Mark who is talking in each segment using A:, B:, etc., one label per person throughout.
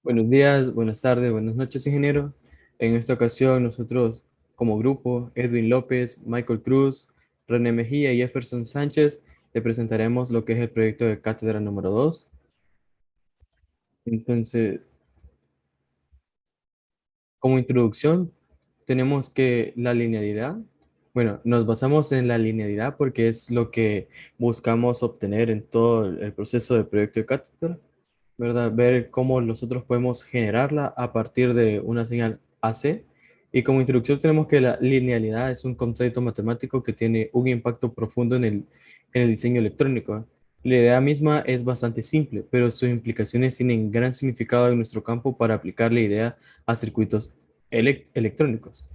A: Buenos días, buenas tardes, buenas noches, ingeniero. En esta ocasión, nosotros como grupo, Edwin López, Michael Cruz, René Mejía y Jefferson Sánchez, le presentaremos lo que es el proyecto de cátedra número 2. Entonces, como introducción, tenemos que la linealidad, bueno, nos basamos en la linealidad porque es lo que buscamos obtener en todo el proceso de proyecto de cátedra. ¿Verdad? Ver cómo nosotros podemos generarla a partir de una señal AC. Y como introducción tenemos que la linealidad es un concepto matemático que tiene un impacto profundo en el diseño electrónico. La idea misma es bastante simple, pero sus implicaciones tienen gran significado en nuestro campo para aplicar la idea a circuitos electrónicos.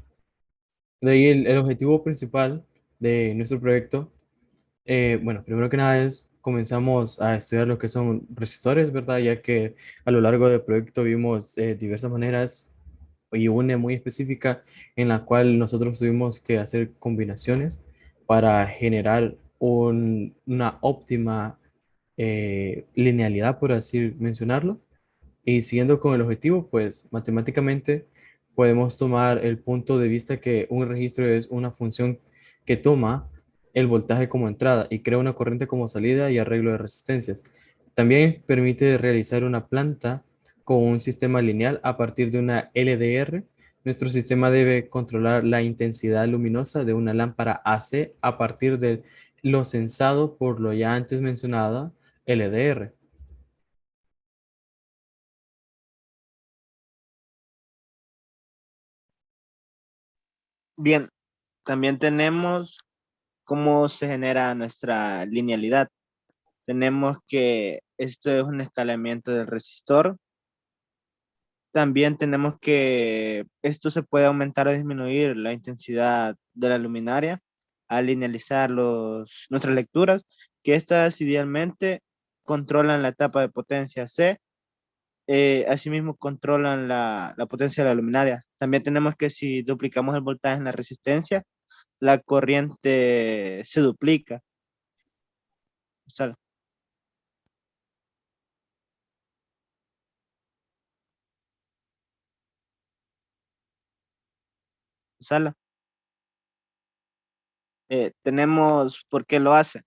A: De ahí el objetivo principal de nuestro proyecto, bueno, primero que nada es comenzamos a estudiar lo que son resistores, ¿verdad? Ya que a lo largo del proyecto vimos diversas maneras y una muy específica en la cual nosotros tuvimos que hacer combinaciones para generar una óptima linealidad, por así mencionarlo. Y siguiendo con el objetivo, pues matemáticamente podemos tomar el punto de vista que un registro es una función que toma el voltaje como entrada y crea una corriente como salida y arreglo de resistencias. También permite realizar una planta con un sistema lineal a partir de una LDR. Nuestro sistema debe controlar la intensidad luminosa de una lámpara AC a partir de lo sensado por lo ya antes mencionado LDR.
B: Bien, también tenemos cómo se genera nuestra linealidad. Tenemos que esto es un escalamiento del resistor. También tenemos que esto se puede aumentar o disminuir la intensidad de la luminaria al linealizar nuestras lecturas, que estas idealmente controlan la etapa de potencia C. Asimismo controlan la potencia de la luminaria. También tenemos que si duplicamos el voltaje en la resistencia, la corriente se duplica. Sala, sala. Tenemos, ¿por qué lo hace?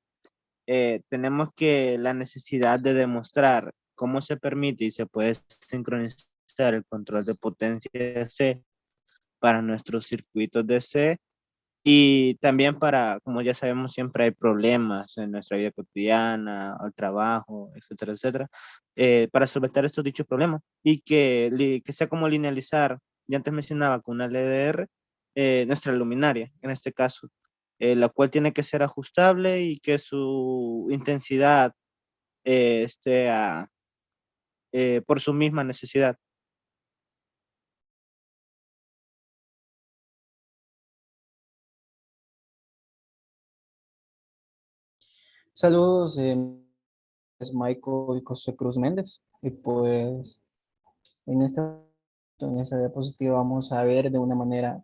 B: Tenemos que la necesidad de demostrar cómo se permite y se puede sincronizar el control de potencia C para nuestros circuitos de C. Y también para, como ya sabemos, siempre hay problemas en nuestra vida cotidiana, al trabajo, etcétera, etcétera, para solventar estos dichos problemas y que sea como linealizar, ya antes mencionaba con una LDR, nuestra luminaria, en este caso, la cual tiene que ser ajustable y que su intensidad esté por su misma necesidad.
C: Saludos, es Michael José Cruz Méndez. Y pues en esta diapositiva vamos a ver de una manera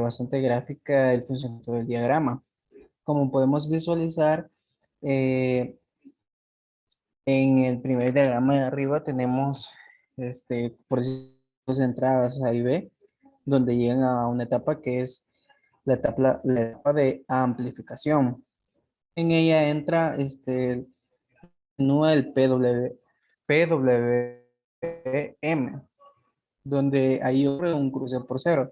C: bastante gráfica el funcionamiento del diagrama. Como podemos visualizar, eh, en el primer diagrama de arriba tenemos por decir, dos entradas A y B, donde llegan a una etapa que es la etapa de amplificación. En ella entra no el PWM, donde ahí ocurre un cruce por cero.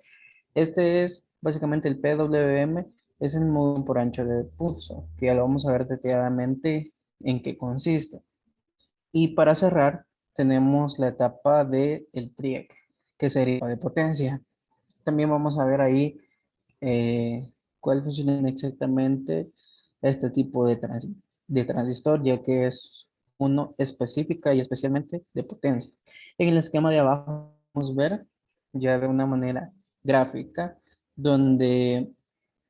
C: Este es básicamente el PWM, es el módulo por ancho de pulso, que ya lo vamos a ver detalladamente en qué consiste. Y para cerrar, tenemos la etapa de el TRIEC, que sería de potencia. También vamos a ver ahí cuál funciona exactamente este tipo de transistor, ya que es uno específica y especialmente de potencia. En el esquema de abajo vamos a ver ya de una manera gráfica, donde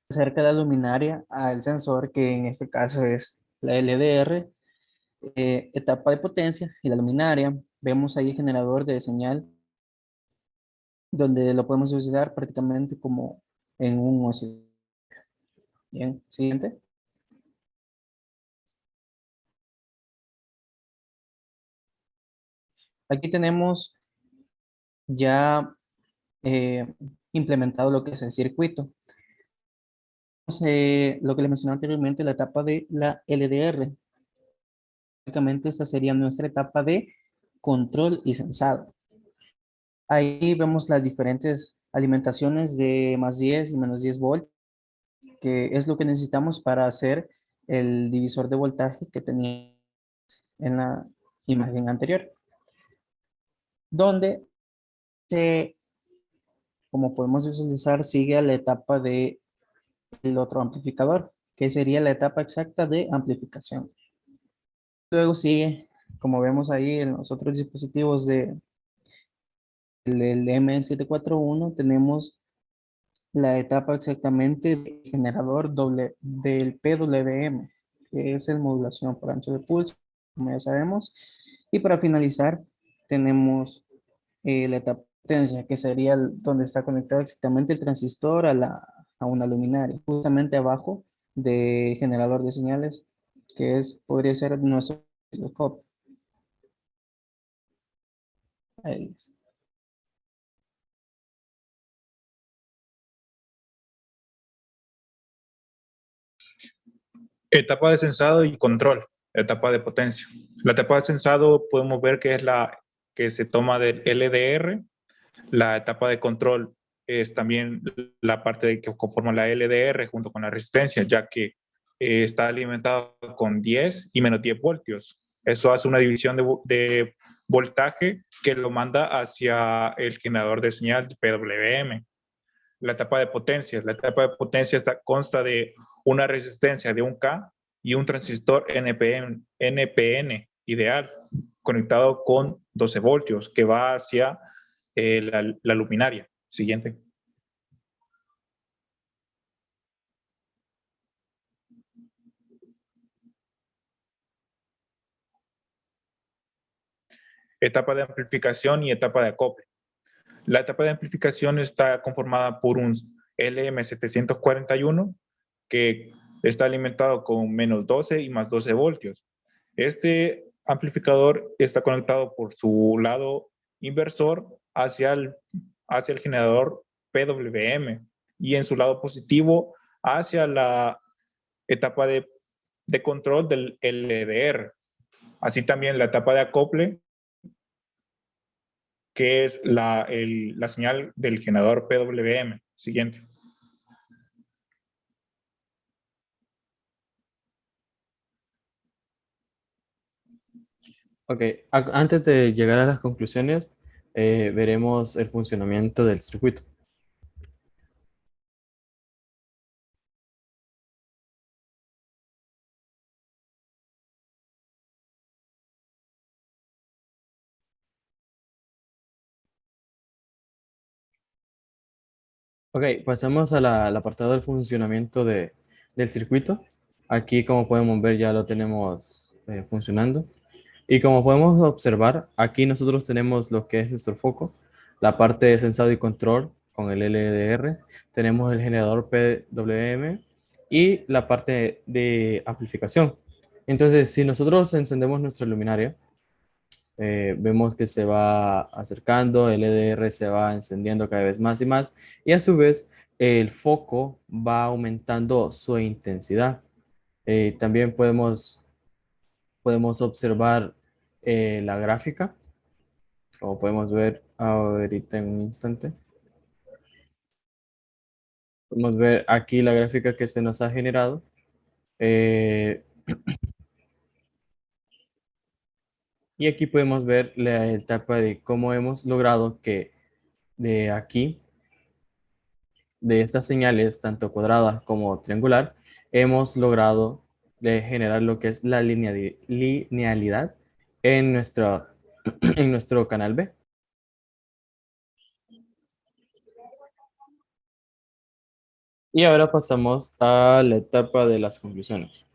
C: se acerca la luminaria al sensor, que en este caso es la LDR, etapa de potencia y la luminaria. Vemos ahí el generador de señal, donde lo podemos utilizar prácticamente como en un osciloscopio. Bien, siguiente. Aquí tenemos ya implementado lo que es el circuito. Lo que les mencioné anteriormente, la etapa de la LDR. Básicamente esta sería nuestra etapa de control y sensado. Ahí vemos las diferentes alimentaciones de más 10 y menos 10 volts, que es lo que necesitamos para hacer el divisor de voltaje que tenía en la imagen anterior, donde se, como podemos visualizar, sigue a la etapa de el otro amplificador, que sería la etapa exacta de amplificación. Luego sigue, como vemos ahí en los otros dispositivos del M741, tenemos la etapa exactamente del generador del PWM, que es el modulación por ancho de pulso, como ya sabemos. Y para finalizar, tenemos la etapa de potencia, que sería donde está conectado exactamente el transistor a una luminaria, justamente abajo del generador de señales, que podría ser nuestro osciloscopio. Ahí es.
D: Etapa de sensado y control, etapa de potencia. La etapa de sensado podemos ver que es la que se toma del LDR. La etapa de control es también la parte que conforma la LDR junto con la resistencia, ya que está alimentado con 10 y menos 10 voltios. Eso hace una división de voltaje que lo manda hacia el generador de señal PWM. La etapa de potencia. La etapa de potencia consta de una resistencia de 1K y un transistor NPN ideal conectado con 12 voltios que va hacia la luminaria. Siguiente. Etapa de amplificación y etapa de acople. La etapa de amplificación está conformada por un LM741 que está alimentado con menos 12 y más 12 voltios. Este amplificador está conectado por su lado inversor hacia el generador PWM y en su lado positivo hacia la etapa de control del LDR. Así también la etapa de acople, que es la señal del generador PWM. Siguiente.
A: Ok, antes de llegar a las conclusiones, veremos el funcionamiento del circuito. Ok, pasamos al apartado del funcionamiento del circuito. Aquí, como podemos ver, ya lo tenemos funcionando. Y como podemos observar, aquí nosotros tenemos lo que es nuestro foco, la parte de sensado y control con el LDR, tenemos el generador PWM y la parte de amplificación. Entonces, si nosotros encendemos nuestra luminaria, vemos que se va acercando, el LDR se va encendiendo cada vez más y más, y a su vez el foco va aumentando su intensidad. También podemos observar la gráfica, como podemos ver ahorita en un instante. Podemos ver aquí la gráfica que se nos ha generado. Y aquí podemos ver la etapa de cómo hemos logrado que de aquí, de estas señales, tanto cuadradas como triangular, hemos logrado generar lo que es la linealidad en en nuestro canal B. Y ahora pasamos a la etapa de las conclusiones.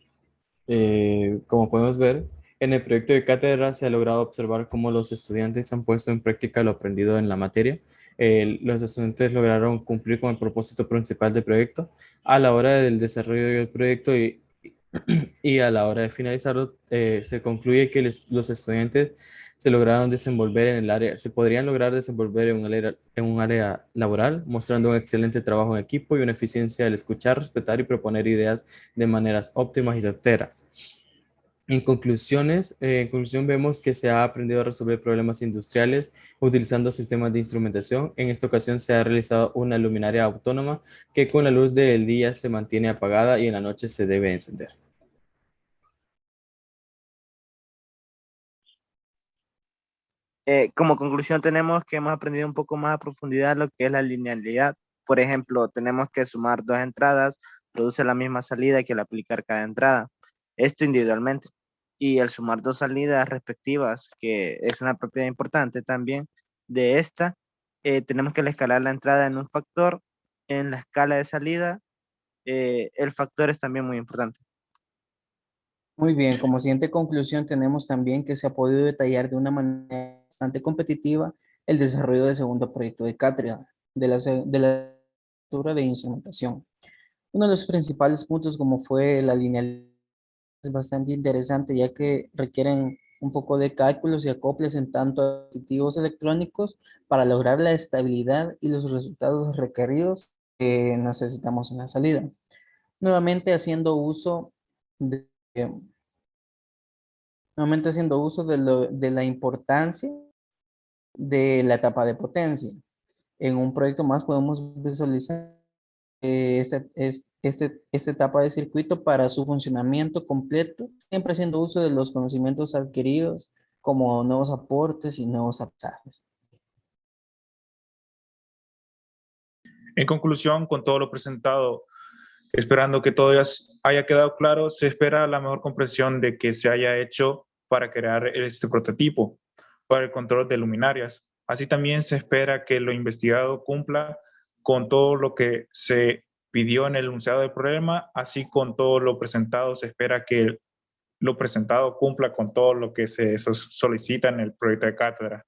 A: Como podemos ver, en el proyecto de cátedra se ha logrado observar cómo los estudiantes han puesto en práctica lo aprendido en la materia. Los estudiantes lograron cumplir con el propósito principal del proyecto a la hora del desarrollo del proyecto y a la hora de finalizarlo, se concluye que los estudiantes se lograron desenvolver en el área, se podrían lograr desenvolver en un área laboral, mostrando un excelente trabajo en equipo y una eficiencia al escuchar, respetar y proponer ideas de maneras óptimas y certeras. En conclusión, vemos que se ha aprendido a resolver problemas industriales utilizando sistemas de instrumentación. En esta ocasión se ha realizado una luminaria autónoma que con la luz del día se mantiene apagada y en la noche se debe encender.
B: Como conclusión tenemos que hemos aprendido un poco más a profundidad lo que es la linealidad. Por ejemplo, tenemos que sumar dos entradas, produce la misma salida que al aplicar cada entrada. Esto individualmente. Y el sumar dos salidas respectivas, que es una propiedad importante también de esta, tenemos que escalar la entrada en un factor. En la escala de salida, el factor es también muy importante.
C: Muy bien, como siguiente conclusión tenemos también que se ha podido detallar de una manera bastante competitiva el desarrollo del segundo proyecto de cátedra de la estructura de instrumentación. Uno de los principales puntos como fue la linealidad es bastante interesante ya que requieren un poco de cálculos y acoples en tanto a dispositivos electrónicos para lograr la estabilidad y los resultados requeridos que necesitamos en la salida. Nuevamente haciendo uso de nuevamente haciendo uso de la importancia de la etapa de potencia. En un proyecto más podemos visualizar esta etapa de circuito para su funcionamiento completo, siempre haciendo uso de los conocimientos adquiridos como nuevos aportes y nuevos aprendizajes.
D: En conclusión, con todo lo presentado, esperando que todo haya quedado claro, se espera la mejor comprensión de que se haya hecho para crear este prototipo para el control de luminarias. Así también se espera que lo investigado cumpla con todo lo que se pidió en el enunciado del problema, así con todo lo presentado se espera que lo presentado cumpla con todo lo que se solicita en el proyecto de cátedra.